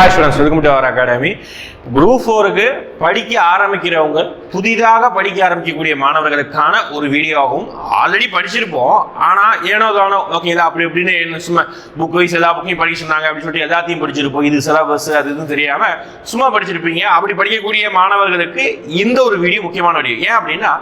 Hi students, welcome to our academy. Group 4க்கு படிக்க ஆரம்பிக்கிறவங்க புதிதாக படிக்க ஆரம்பிக்கக்கூடிய மாணவர்களுக்கான ஒரு வீடியோ ஆகும். ஆல்ரெடி படிச்சிருப்போம், ஆனா ஏனோ தானோ ஓகேங்களா அப்படி இப்படின்னு சும்மா புக் வைஸ் எல்லா புக்கையும் படிக்க சொன்னாங்க அப்படின்னு சொல்லிட்டு எல்லாத்தையும் படிச்சிருப்போம். இது சிலபஸ் அது இதுன்னு தெரியாம சும்மா படிச்சிருப்பீங்க. அப்படி படிக்கக்கூடிய மாணவர்களுக்கு இந்த ஒரு வீடியோ முக்கியமான வீடியோ. ஏன் அப்படின்னா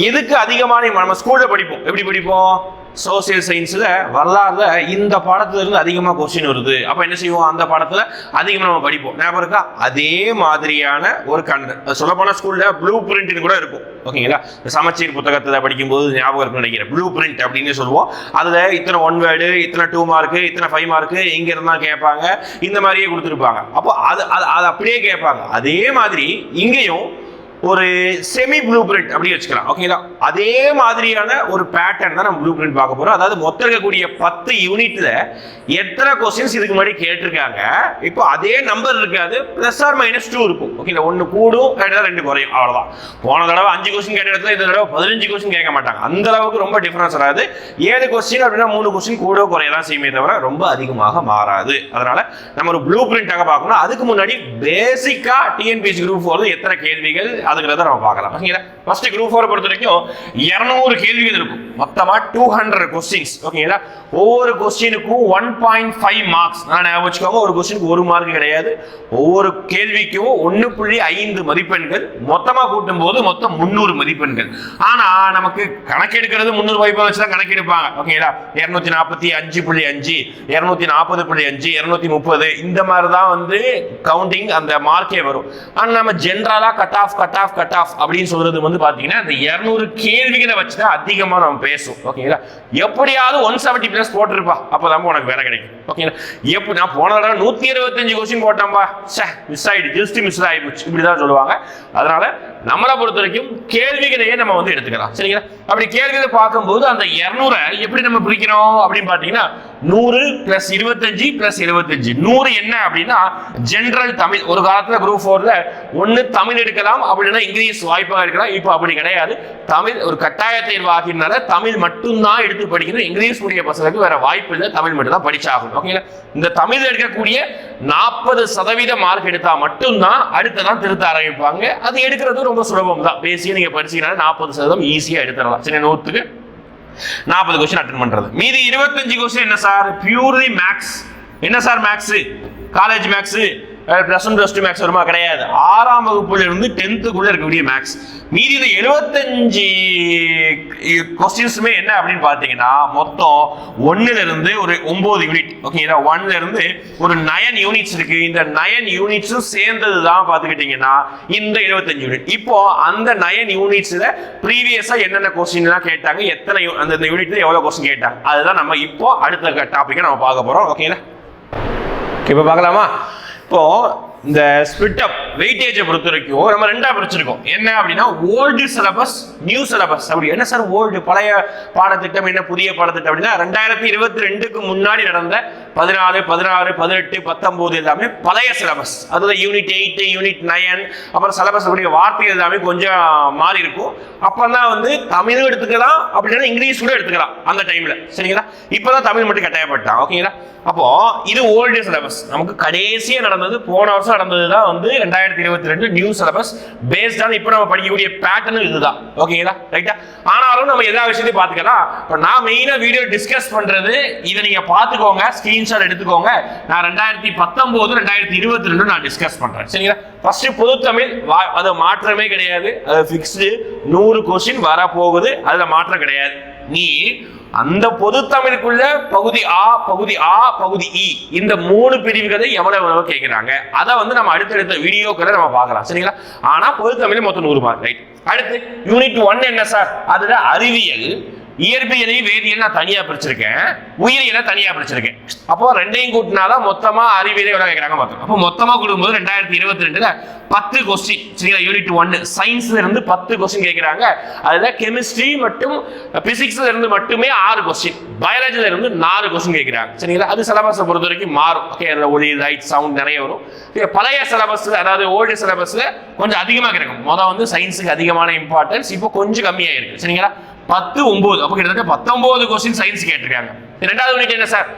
எதுக்கு அதிகமான நம்ம ஸ்கூல்ல படிப்போம், எப்படி படிப்போம், சோசியல் சயின்ஸ்ல வரலாறுல இந்த பாடத்துல இருந்து அதிகமா கொஸ்டின் வருது. அப்ப என்ன செய்வோம், அந்த பாடத்துல அதிகமா நம்ம படிப்போம். ஞாபகம் இருக்கா? அதே மாதிரியான ஒரு கண்டென்ட் சொல்ல போனா ஸ்கூல்ல ப்ளூ பிரிண்ட் கூட இருக்கும். ஓகேங்களா, சமச்சீர் புத்தகத்துல படிக்கும்போது ஞாபகம் இருக்குன்னு நினைக்கிறேன். ப்ளூ பிரிண்ட் அப்படின்னு சொல்லுவோம். அதுல இத்தனை 1 வேர்டு, இத்தனை 2 மார்க், இத்தனை 5 மார்க் எங்க இருந்தா கேட்பாங்க, இந்த மாதிரியே கொடுத்துருப்பாங்க. அப்போ அது அப்படியே கேட்பாங்க. அதே மாதிரி இங்கேயும் ஒரு செமி ப்ளூ பிரிண்ட் அப்படி வச்சுக்கலாம். ஓகேங்களா, அதே மாதிரியான ஒரு பேட்டர்ன் தான் நம்ம ப்ளூ பிரிண்ட் பார்க்க போறோம். அதாவது மொத்தம் இருக்கக்கூடிய 10 யூனிட்ல எத்தனை கொஸ்டின்ஸ் இதுக்கு முன்னாடி கேட்டிருக்காங்க, இப்போ அதே நம்பர் இருக்காது, பிளஸ் ஆர் மைனஸ் 2 இருக்கும். ஓகேங்களா, 1 கூடும், 2 குறையும், அவ்வளவுதான். போன தடவை 5 கொஸ்டின் கேட்ட இடத்துல இந்த தடவை 15 கொஸ்டின் கேட்க மாட்டாங்க. அந்த அளவுக்கு ரொம்ப டிஃபரன்ஸ் வராது. 7 கொஸ்டின் அப்படின்னா 3 கொஸ்டின் கூட குறையதான் செய்யுமே தவிர ரொம்ப அதிகமாக மாறாது. அதனால நம்ம ஒரு ப்ளூ பிரிண்டாக பார்க்கணும். அதுக்கு முன்னாடி பேசிக்கா டிஎன்பிஎஸ்சி குரூப் 4 எத்தனை கேள்விகள் அதுங்கிறத நம்ம பார்க்கலாம். ஓகேங்களா, ஃபர்ஸ்ட் குரூப் 4 பொறுத்த வரைக்கும் 200 கேள்விகள் இருக்கும். மொத்தமா 200 கொஸ்டின்ஸ். ஓகேங்களா, ஒவ்வொரு கொஸ்டினுக்கும் 1.5 மார்க்ஸ். நான் வச்சுக்கோங்க, ஒரு கொஸ்டினுக்கு 1 மார்க் கிடையாது. ஒவ்வொரு கேள்விக்கும் 1.5 மதிப்பெண்கள். மொத்தமா கூட்டும் போது மொத்தம் 300 மதிப்பெண்கள். ஆனா நமக்கு கணக்கெடுக்கிறது 300 மதிப்பெண் வச்சுதான் கணக்கெடுப்பாங்க. ஓகேங்களா, 245.5, 240.5, 230 இந்த மாதிரி தான் வந்து கவுண்டிங் அந்த மார்க்கே வரும். ஆனா நம்ம ஜென்ரலா கட் ஆஃப் அப்படின்னு சொல்றது வந்து பாத்தீங்கன்னா இந்த 200 கேள்விகளை வச்சுதான் அதிகமா நம்ம பேசுவோம். ஓகேங்களா, எப்படியாவது 170 பிளஸ் போட்டிருப்பா, அப்பதான் உனக்கு வேலை கிடைக்கும். ஓகேங்களா, எப்படி நான் போன தடவை 125 கொஸ்டின் போட்டோம்பா, மிஸ் ஆயிடுச்சு, ஜஸ்ட் மிஸ் ஆயிடுச்சு, இப்படிதான் சொல்லுவாங்க. அதனால நம்மளை பொறுத்த வரைக்கும் கேள்விகளையே நம்ம வந்து எடுத்துக்கலாம். சரிங்களா, அப்படி கேள்விகளை பார்க்கும்போது அந்த 200 எப்படி நம்ம பிரிக்கிறோம் அப்படின்னு பாத்தீங்கன்னா 100 பிளஸ் 25 பிளஸ் 75. 100 என்ன அப்படின்னா ஜெனரல் தமிழ். ஒரு காலத்துல குரூப் 4ல ஒன்னு தமிழ் எடுக்கலாம், அப்படின்னா இங்கிலீஷ் வாய்ப்பாக இருக்கலாம். இப்போ அப்படி கிடையாது. தமிழ் ஒரு கட்டாய தேர்வு ஆகினால தமிழ் மட்டும்தான் எடுத்து படிக்கணும். இங்கிலீஷ் உடைய பசங்களுக்கு வேற வாய்ப்பு இல்லை, தமிழ் மட்டும் தான் படிச்சாகணும். ஓகேங்களா, இந்த தமிழ் எடுக்கக்கூடிய 40% மார்க் எடுத்தா மட்டும்தான் அடுத்ததான் திருத்த ஆரம்பிப்பாங்க. அது எடுக்கிறது ரொம்ப சுலபம் தான். பேசிய நீங்க படிச்சீங்கன்னா 40% ஈஸியா எடுத்துடலாம். சரி, 100க்கு 40 கொஸ்டின் அட்டெண்ட் பண்றது. மீதி 25 கொஸ்டின் என்ன சார், பியூர்லி மேக்ஸ். என்ன sir marks, college marks, plus 1 plus 2 marks வருமா? கிடையாது. 6ஆம் வகுப்புல இருந்து 10th இருக்கக்கூடிய மேக்ஸ். மீதி இந்த 75 கொஸ்டின்ஸுமே என்ன அப்படின்னு பாத்தீங்கன்னா மொத்தம் 1ல இருந்து ஒரு 9 யூனிட். ஓகேங்களா, 1ல இருந்து ஒரு 9 யூனிட்ஸ் இருக்கு. இந்த 9 யூனிட்ஸும் சேர்ந்ததுதான் பாத்துக்கிட்டீங்கன்னா இந்த 75 யூனிட். இப்போ அந்த 9 யூனிட்ஸ்ல ப்ரீவியஸா என்னென்ன கொஸ்டின் எல்லாம் கேட்டாங்க, எத்தனை அந்த யூனிட்ல எவ்வளவு கொஸ்டின் கேட்டாங்க, அதுதான் நம்ம இப்போ அடுத்த டாபிக்கை நம்ம பார்க்க போறோம். ஓகேங்களா, இப்போ பார்க்கலாமா? இப்போ இந்த ஸ்பிளிட் அப் வெயிட்டேஜை பொறுத்த வரைக்கும் நம்ம 2ஆ பிரிச்சிருக்கோம். என்ன அப்படின்னா ஓல்டு சிலபஸ், நியூ சிலபஸ். அப்படி என்ன சார் ஓல்டு, பழைய பாடத்திட்டம், என்ன புதிய பாடத்திட்டம் அப்படின்னா 2022க்கு முன்னாடி நடந்த 14, 16, 18, 19 எல்லாமே பழைய சிலபஸ். அதுல யூனிட் 8, யூனிட் 9, அப்புறம் சிலபஸ் வார்த்தை எல்லாமே கொஞ்சம் மாறி இருக்கும். அப்பதான் வந்து தமிழும் எடுத்துக்கலாம், அப்படின்னா இங்கிலீஷ் கூட எடுத்துக்கலாம் அந்த டைம்ல. சரிங்களா, இப்பதான் தமிழ் மட்டும் கட்டாயப்பட்டான். ஓகேங்களா, அப்போ இது ஓல்டு சிலபஸ். நமக்கு கடைசியா நடந்தது போன வருஷம் நடந்ததுதான் வந்து 2022 நியூ சிலபஸ். பேஸ்டான இப்போ நம்ம படிக்கக்கூடிய பேட்டர்ன் இதுதான். ஓகேங்களா, ரைட்டா? ஆனாலும் நம்ம எல்லா விஷயத்தையும் பார்த்துக்கலாம். இப்போ நான் மெயினா வீடியோ டிஸ்கஸ் பண்றது இதை நீங்க பார்த்துக்கோங்க, ஸ்கிரீன்ஷாட் எடுத்துக்கோங்க. நான் 2019 2022 நான் டிஸ்கஸ் பண்றேன். சரிங்களா, ஃபர்ஸ்ட் பொது தமிழ், அது மாற்றமே கிடையாது, அது ஃபிக்ஸ்டு. 100 கொஸ்டின் வர போகுது, அதுல மாற்றம் கிடையாது. நீ அந்த பொது தமிழுக்குள்ள பகுதி ஆ, பகுதி ஆ, பகுதி இ, இந்த 3 பிரிவுகளை எவ்வளவு கேட்கிறாங்க, அதை வந்து நம்ம அடுத்தடுத்த வீடியோக்களை நம்ம பார்க்கலாம். சரிங்களா, ஆனா பொது தமிழ் மொத்தம் 100 மார்க். ரைட். அடுத்து யூனிட் 1 என்ன சார், அதுல அறிவியல், இயற்பியலை, வேதியியல் நான் தனியா பிரிச்சிருக்கேன், உயிரியலை தனியா பிரிச்சிருக்கேன். அப்போ 2ஐயும் கூட்டினாதான் மொத்தமா அறிவியலை எவ்வளவு கேட்கறாங்க பார்த்தோம். அப்போ மொத்தமா கூடும்போது 2022ல 10 கொஸ்டின். சரிங்களா, யூனிட் 1 சயின்ஸ்ல இருந்து 10 கொஸ்டின் கேட்கறாங்க. அதுல கெமிஸ்ட்ரி மற்றும் பிசிக்ஸ்ல இருந்து மட்டுமே 6 கொஸ்டின், பயாலஜில இருந்து 4 கொஸ்டின் கேட்கறாங்க. சரிங்களா, அது சிலபஸை பொறுத்த வரைக்கும் மாறும். ஓகே, அதுல ஒளி, லைட், சவுண்ட் நிறைய வரும். பழைய சிலபஸ்ல, அதாவது ஓல்டு சிலபஸ்ல கொஞ்சம் அதிகமா கிடைக்கும். முதல் வந்து சயின்ஸுக்கு அதிகமான இம்பார்ட்டன்ஸ், இப்போ கொஞ்சம் கம்மியா இருக்கு. சரிங்களா, 10, 9, அப்போ கிட்டத்தட்ட 19 கொஸ்டின் சயின்ஸ் கேட்டிருக்காங்க. 2வது யூனிட் என்ன சார்,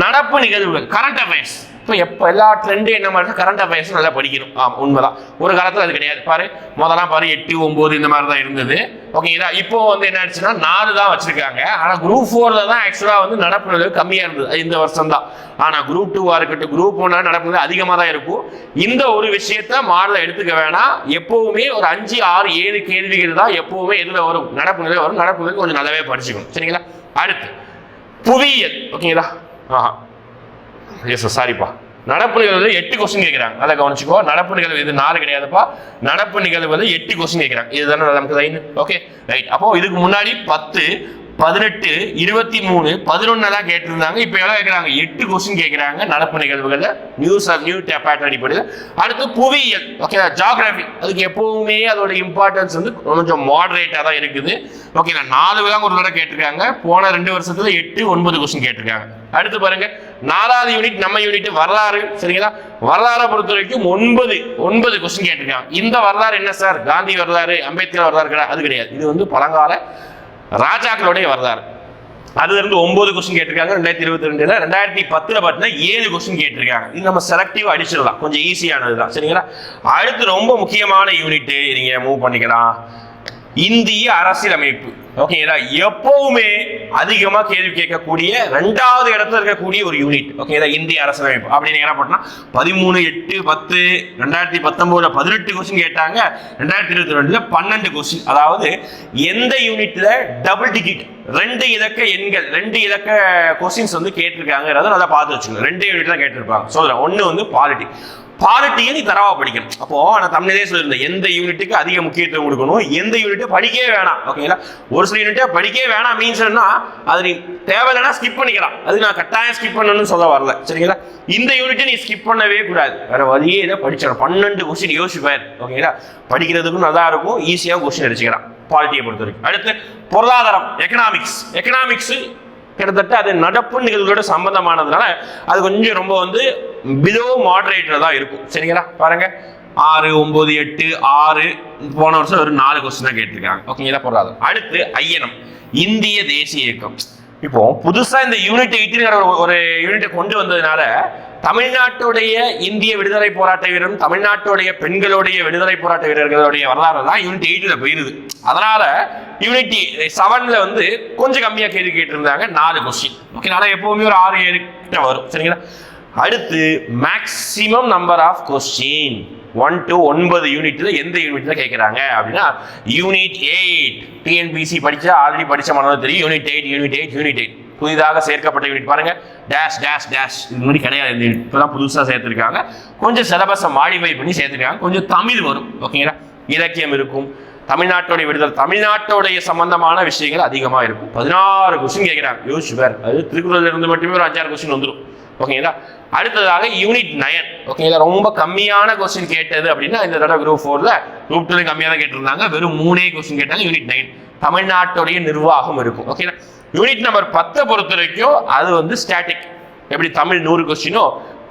நடப்பு நிகழ்வுகள், கரண்ட் அஃபேர்ஸ். இப்போ எப்போ எல்லா ட்ரெண்டும் என்ன மாதிரி கரண்ட் அஃபேர்ஸ் நல்லா படிக்கணும். உண்மைதான். ஒரு காலத்தில் அது கிடையாது. பாரு முதலாம் பாரு 8, 9 இந்த மாதிரி தான் இருந்தது. ஓகேங்களா? இப்போ வந்து என்ன ஆச்சுன்னா 4 தான் வச்சிருக்காங்க. ஆனால் குரூப் 4ல தான் ஆக்சுவலாக வந்து நடப்பு நிகழ்வு கம்மியாக இருந்தது இந்த வருஷம் தான். ஆனால் குரூப் 2 இருக்கட்டும் குரூப் 1 நடப்பு நிகழ்வு அதிகமாக தான் இருக்கும். இந்த ஒரு விஷயத்த மாடல எடுத்துக்க வேணாம். எப்பவுமே ஒரு 5, 6, 7 கேள்விகள் தான் எப்பவுமே எதுல வரும், நடப்பு நிகழ்வு வரும். நடப்பு நிகழ்வு கொஞ்சம் நல்லாவே படிச்சுக்கணும். சரிங்களா? அடுத்து புவியியல். ஓகேங்களா? சாரிப்பா, நடப்பு நிகழ்வு 8 கொஸ்டின் கேட்கிறாங்க. அதை கவனிச்சுக்கோ. நடப்பு நிகழ்வு இது 4 கிடையாதுப்பா. நடப்பு நிகழ்வு 8 கொஸ்டின் கேட்கிறாங்க. இதுதானே நமக்கு லைன். Okay right. அப்போ இதுக்கு முன்னாடி 10, 18, 23, 11 எல்லாம் கேட்டிருந்தாங்க. இப்போ எல்லாம் கேட்கறாங்க 8 கொஸ்டின் கேட்கறாங்க நடப்பு நிகழ்வுகள்ல நியூ பேட்டர்ன் அடிப்படையில். அடுத்து புவியியல். ஓகேங்களா? ஜியோகிராஃபி அதுக்கு எப்பவுமே அதோட இம்பார்ட்டன்ஸ் வந்து கொஞ்சம் மாடரேட்டா தான் இருக்குது. ஓகேங்களா? 4 தான் ஒரு தடவை கேட்டிருக்காங்க. போன 2 வருஷத்துல 8, 9 கொஸ்டின் கேட்டிருக்காங்க. அடுத்து பாருங்க 4வது யூனிட் நம்ம யூனிட் வரலாறு. சரிங்களா? வரலாறை பொறுத்த வரைக்கும் 9 கொஸ்டின் கேட்டிருக்காங்க. இந்த வரலாறு என்ன சார்? காந்தி வரலாறு, அம்பேத்கர் வரலாறு கிடையாது. அது கிடையாது. இது வந்து பழங்கால ராஜாக்களுடைய வரலாறு. அதுல இருந்து 9 கொஸ்டின் கேட்டிருக்காங்க 2022. 2010 பார்த்தீங்கன்னா 7 கொஸ்டின் கேட்டிருக்காங்க. இது நம்ம செலக்டிவா அடிச்சிடலாம். கொஞ்சம் ஈஸியானது தான். சரிங்களா? அடுத்து ரொம்ப முக்கியமான யூனிட் நீங்க மூவ் பண்ணிக்கலாம். இந்திய அரசியலமைப்பு. ஓகேங்களா? எப்பவுமே அதிகமா கேள்வி கேட்கக்கூடிய 2வது இடத்துல இருக்கக்கூடிய ஒரு யூனிட். ஓகேங்களா? இந்திய அரசியலமைப்பு அப்படின்னு என்ன பண்ணா 13, 8, 10, 2019 18 கொஸ்டின் கேட்டாங்க. 2022 12 கொஸ்டின். அதாவது எந்த யூனிட்ல டபுள் டிஜிட் 2 இலக்க எண்கள் 2 இலக்க கொஸ்டின்ஸ் வந்து கேட்டிருக்காங்க. நல்லா பார்த்து வச்சுக்கோங்க. 2 யூனிட் தான் கேட்டிருப்பாங்க. சொல்றேன். ஒன்னு வந்து பாலிட்டியை நீ தரவா படிக்கணும். அப்போ நான் தமிழே சொல்லியிருந்தேன், எந்த யூனிட்டுக்கு அதிக முக்கியத்துவம் கொடுக்கணும், எந்த யூனிட்டை படிக்கவே வேணாம். ஓகேங்களா? ஒரு சில யூனிட்டை படிக்கவே வேணாம் மீன்ஸ் அது நீ தேவையில்லைன்னா ஸ்கிப் பண்ணிக்கலாம். அது நான் கட்டாயம் ஸ்கிப் பண்ணணும்னு சொல்ல வரல. சரிங்களா? இந்த யூனிட்டை நீ ஸ்கிப் பண்ணவே கூடாது. வேற வழியே இதை படிச்சிடணும். 12 கொஸ்டின் யோசிப்பார். ஓகேங்களா? படிக்கிறதுக்கும் நல்லா இருக்கும். ஈஸியாக கொஸ்டின் அடிச்சுக்கலாம் பாலிட்டியை பொறுத்த வரைக்கும். அடுத்து பொருளாதாரம், எக்கனாமிக்ஸ் கிட்டத்தட்ட அது நடப்பு நிகழ்வுகளோட சம்பந்தமானதுனால அது கொஞ்சம் ரொம்ப வந்து பிலோ மாடரேட்டர் தான் இருக்கும். சரிங்களா? பாருங்க 6, 9, 8, 6 போன வருஷம் ஒரு 4 கொஸ்டின் தான் கேட்டிருக்காங்க. ஓகேங்களா? பொருளாதாரம். அடுத்து ஐயனம், இந்திய தேசிய இயக்கம். இப்போ புதுசா இந்த யூனிட் 18 ஒரு யூனிட்டை கொண்டு வந்ததுனால தமிழ்நாட்டுடைய இந்திய விடுதலை போராட்ட வீரரும் தமிழ்நாட்டுடைய பெண்களுடைய விடுதலை போராட்ட வீரர்களுடைய வரலாறு தான் யூனிட் 8ல போயிருது. அதனால யூனிட் 7ல வந்து கொஞ்சம் கம்மியா கேள்வி கேட்டிருந்தாங்க. 4 கொஸ்டின். ஓகேனால எப்பவுமே ஒரு 6, 7 கிட்ட வரும். சரிங்களா? அடுத்து maximum number of question 1 to 9 யூனிட்ல எந்த யூனிட்ல கேட்கிறாங்க அப்படின்னா யூனிட் 8. டிஎன்பிசி படிச்சா ஆல்ரெடி படிச்ச மாதிரி தெரியும். யூனிட் 8 புதிதாக சேர்க்கப்பட்ட யூனிட். பாருங்க டேஷ் இது முன்னாடி கிடையாது. இப்பதான் புதுசா சேர்த்திருக்காங்க. கொஞ்சம் சிலபஸை மாடிஃபை பண்ணி சேர்த்திருக்காங்க. கொஞ்சம் தமிழ் வரும். ஓகேங்களா? இலக்கியம் இருக்கும். தமிழ்நாட்டுடைய விடுதலை, தமிழ்நாட்டுடைய சம்பந்தமான விஷயங்கள் அதிகமா இருக்கும். 16 கொஸ்டின் கேட்கிறாங்க. யோசிச்சுப்பார். அது திருக்குறள்ல இருந்து மட்டுமே ஒரு 5-6 கொஸ்டின் வந்துடும். ஓகேங்களா? அடுத்ததாக யூனிட் 9. ஓகேங்களா? ரொம்ப கம்மியான கொஸ்டின் கேட்டது அப்படின்னா இந்த தடவை குரூப் 4ல குரூப் 2 கம்மியாக தான் கேட்டிருந்தாங்க. வெறும் 3 கொஸ்டின் கேட்டாங்க. யூனிட் 9 தமிழ்நாட்டுடைய நிர்வாகம் இருக்கும். ஓகேங்களா? யூனிட் நம்பர் 10 பொறுத்த வரைக்கும் அது வந்து ஸ்டாட்டிக். எப்படி தமிழ் 100 கொஸ்டினோ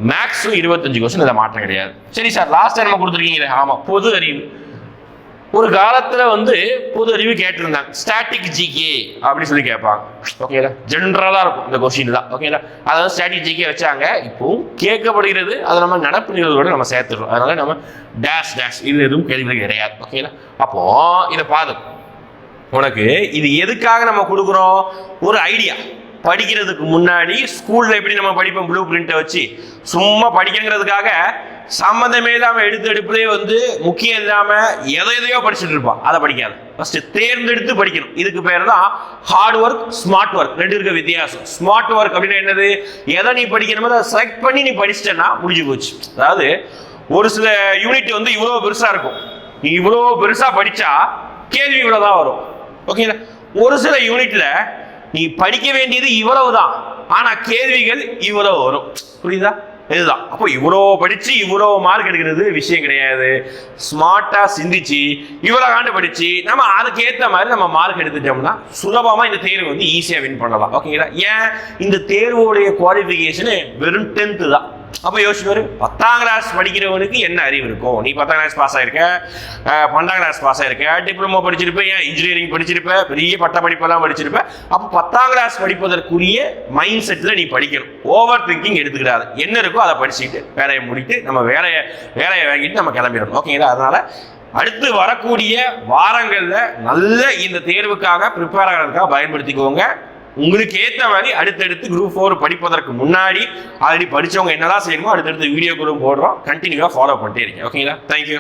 மேக்ஸும் 25 கொஸ்டின். இதை மாற்றம் கிடையாது. சரி சார், லாஸ்ட் டைம் கொடுத்துருக்கீங்களே. ஆமா, பொது அறிவு. ஒரு காலத்துல வந்து பொது அறிவு கேட்டிருந்தாங்க. ஸ்டாட்டிக் ஜிகே அப்படின்னு சொல்லி கேட்பாங்க. ஓகேங்களா? ஜென்ரலா இருக்கும் இந்த கொஸ்டின் தான். ஓகேங்களா? அதாவது ஸ்டாட்டிக் ஜிகே வச்சாங்க. இப்போ கேட்கப்படுகிறது. அதை நம்ம நடப்பு நிகழ்வோட நம்ம சேர்த்துடுறோம். அதனால நம்ம டேஷ் இது எதுவும் கேள்விகள் கிடையாது. ஓகேங்களா? அப்போ இதை பாது உனக்கு இது எதுக்காக நம்ம கொடுக்குறோம்? ஒரு ஐடியா. படிக்கிறதுக்கு முன்னாடி ஸ்கூல்ல எப்படி நம்ம படிப்போம், ப்ளூ பிரிண்ட்டை வச்சு சும்மா படிக்கிறதுக்காக சம்மந்தமே இல்லாம எடுப்புலேயே வந்து முக்கியம் இல்லாம எதையோ படிச்சுட்டு இருப்பான். அதை படிக்காது. ஃபர்ஸ்ட் தேர்ந்தெடுத்து படிக்கணும். இதுக்கு பேர் தான் ஹார்ட் ஒர்க், ஸ்மார்ட் ஒர்க். 2 இருக்க வித்தியாசம். ஸ்மார்ட் ஒர்க் அப்படின்னா என்னது? எதை நீ படிக்கணுமோ அதை செலக்ட் பண்ணி நீ படிச்சிட்டேன்னா முடிஞ்சு போச்சு. அதாவது ஒரு சில யூனிட் வந்து இவ்வளவு பெருசா இருக்கும். நீ இவ்வளவு பெருசா படிச்சா கேள்வி இவ்வளவுதான் வரும். ஓகேங்களா? ஒரு சில யூனிட்ல நீ படிக்க வேண்டியது இவ்வளவுதான், ஆனா கேள்விகள் இவ்வளவு வரும். புரியுதா? இதுதான். அப்போ இவ்வளோ படிச்சு இவ்வளோ மார்க் எடுக்கிறது விஷயம் கிடையாது. ஸ்மார்ட்டா சிந்திச்சு இவ்வளவு ஆண்டு படிச்சு நம்ம அதுக்கேற்ற மாதிரி நம்ம மார்க் எடுத்துட்டோம்னா சுலபமா இந்த தேர்வு வந்து ஈஸியா வின் பண்ணலாம். ஓகேங்களா? ஏன் இந்த தேர்வோடைய குவாலிஃபிகேஷன் வெறும் 10th தான். அப்போ யோசிச்சு 10ஆம் கிளாஸ் படிக்கிறவனுக்கு என்ன அறிவு இருக்கும்? நீ 10ஆம் கிளாஸ் பாஸ் ஆயிருக்க, 12ஆம் கிளாஸ் பாஸ் ஆயிருக்க, டிப்ளமோ படிச்சிருப்ப, ஏன் இன்ஜினியரிங் படிச்சிருப்ப, பெரிய பட்ட படிப்பெல்லாம் படிச்சிருப்ப. அப்போ 10ஆம் கிளாஸ் படிப்பதற்குரிய மைண்ட் செட்டில் நீ படிக்கணும். ஓவர் திங்கிங் எடுத்துக்கிறாது. என்ன இருக்கோ அதை படிச்சுட்டு வேலையை முடிட்டு நம்ம வேலையை வாங்கிட்டு நம்ம கிளம்பிடணும். ஓகேங்களா? அதனால அடுத்து வரக்கூடிய வாரங்கள்ல நல்ல இந்த தேர்வுக்காக ப்ரிப்பேர் ஆகிறதுக்காக பயன்படுத்திக்கோங்க. உங்களுக்கு ஏற்ற மாதிரி அடுத்தடுத்து குரூப் 4 படிப்பதற்கு முன்னாடி ஆல்ரெடி படிச்சவங்க என்னெல்லாம் செய்யணுமோ அடுத்தடுத்து வீடியோ குரூப் போடுறோம். கண்டினியூவா ஃபாலோ பண்ணிட்டே இருக்கேன். ஓகேங்களா? தேங்க்யூ.